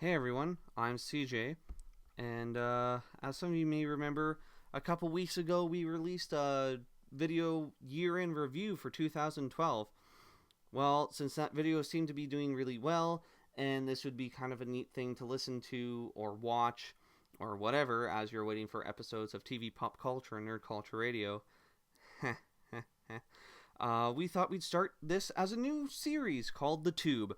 Hey everyone, I'm CJ, and as some of you may remember, a couple weeks ago we released a video year-in review for 2012. Well, since that video seemed to be doing really well, and this would be kind of a neat thing to listen to or watch or whatever as you're waiting for episodes of TV Pop Culture and Nerd Culture Radio, we thought we'd start this as a new series called The Tube.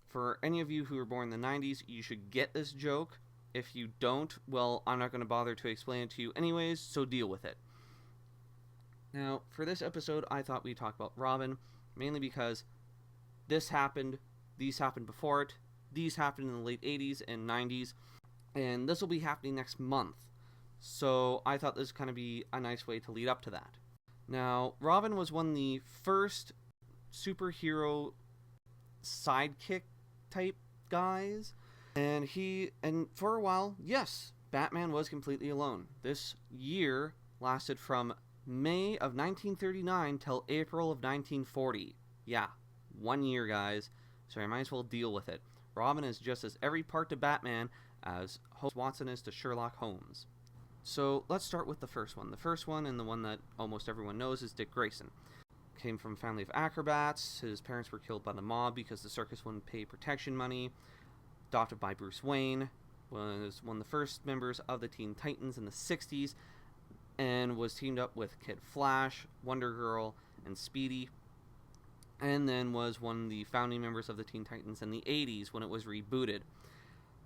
For any of you who were born in the 90s, you should get this joke. If you don't, well, I'm not going to bother to explain it to you anyways, so deal with it. Now, for this episode, I thought we'd talk about Robin, mainly because this happened, these happened before it, these happened in the late 80s and 90s, and this will be happening next month. So I thought this would kind of be a nice way to lead up to that. Now, Robin was one of the first superhero sidekick type guys, and for a while, yes, Batman was completely alone. This year lasted from May of 1939 till April of 1940. Yeah, 1 year, guys, so I might as well deal with it. Robin is just as every part to Batman as Watson is to Sherlock Holmes. So let's start with the first one. The first one, and the one that almost everyone knows, is Dick Grayson. Came from a family of acrobats. His parents were killed by the mob because the circus wouldn't pay protection money. Adopted by Bruce Wayne. Was one of the first members of the Teen Titans in the 60s. And was teamed up with Kid Flash, Wonder Girl, and Speedy. And then was one of the founding members of the Teen Titans in the 80s when it was rebooted.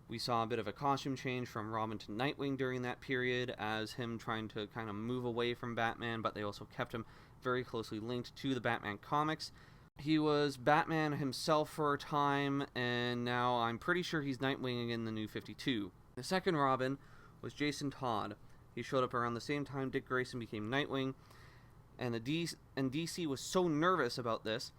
We saw a bit of a costume change from Robin to Nightwing during that period, as him trying to kind of move away from Batman, but they also kept him very closely linked to the Batman comics. He was Batman himself for a time, and now I'm pretty sure he's Nightwing in the New 52. The second Robin was Jason Todd. He showed up around the same time Dick Grayson became Nightwing, and DC was so nervous about this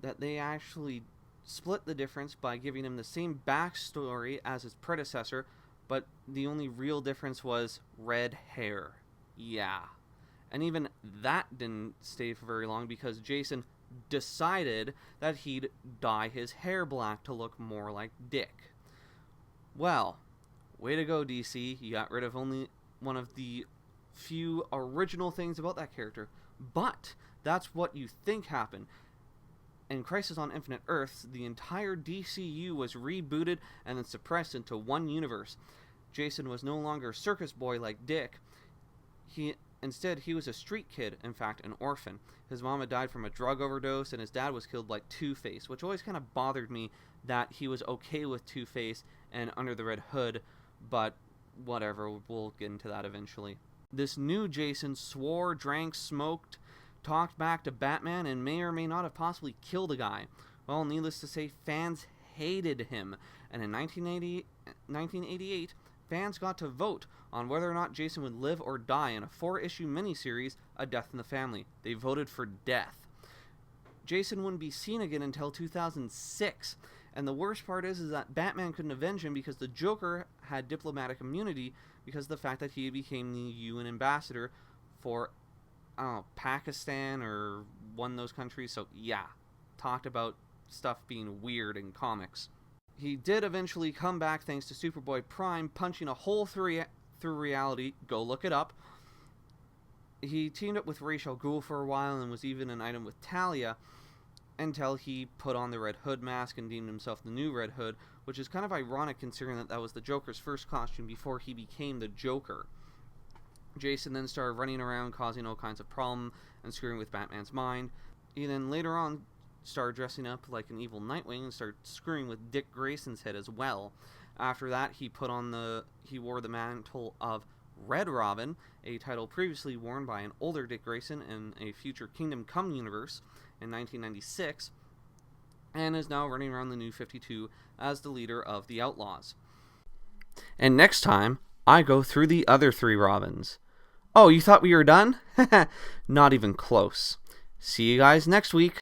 that they actually split the difference by giving him the same backstory as his predecessor, but the only real difference was red hair. Yeah. And even that didn't stay for very long because Jason decided that he'd dye his hair black to look more like Dick. Well, way to go, DC. You got rid of only one of the few original things about that character. But that's what you think happened. In Crisis on Infinite Earths, the entire DCU was rebooted and then suppressed into one universe. Jason was no longer a circus boy like Dick. Instead, he was a street kid, in fact, an orphan. His mom had died from a drug overdose, and his dad was killed like Two-Face, which always kind of bothered me that he was okay with Two-Face and Under the Red Hood, but whatever, we'll get into that eventually. This new Jason swore, drank, smoked, talked back to Batman, and may or may not have possibly killed a guy. Well, needless to say, fans hated him, and in 1988, fans got to vote on whether or not Jason would live or die in a 4-issue miniseries, A Death in the Family. They voted for death. Jason wouldn't be seen again until 2006, and the worst part is that Batman couldn't avenge him because the Joker had diplomatic immunity because of the fact that he became the UN ambassador for Pakistan or one of those countries. So yeah, talked about stuff being weird in comics. He did eventually come back thanks to Superboy Prime punching a hole through reality. Go look it up. He teamed up with Ra's al Ghul for a while and was even an item with Talia until he put on the Red Hood mask and deemed himself the new Red Hood, which is kind of ironic considering that that was the Joker's first costume before he became the Joker. Jason then started running around causing all kinds of problems and screwing with Batman's mind. He then later on started dressing up like an evil Nightwing and started screwing with Dick Grayson's head as well. After that, he wore the mantle of Red Robin, a title previously worn by an older Dick Grayson in a future Kingdom Come universe in 1996, and is now running around the New 52 as the leader of the Outlaws. And next time, I go through the other 3 Robins. Oh, you thought we were done? Not even close. See you guys next week.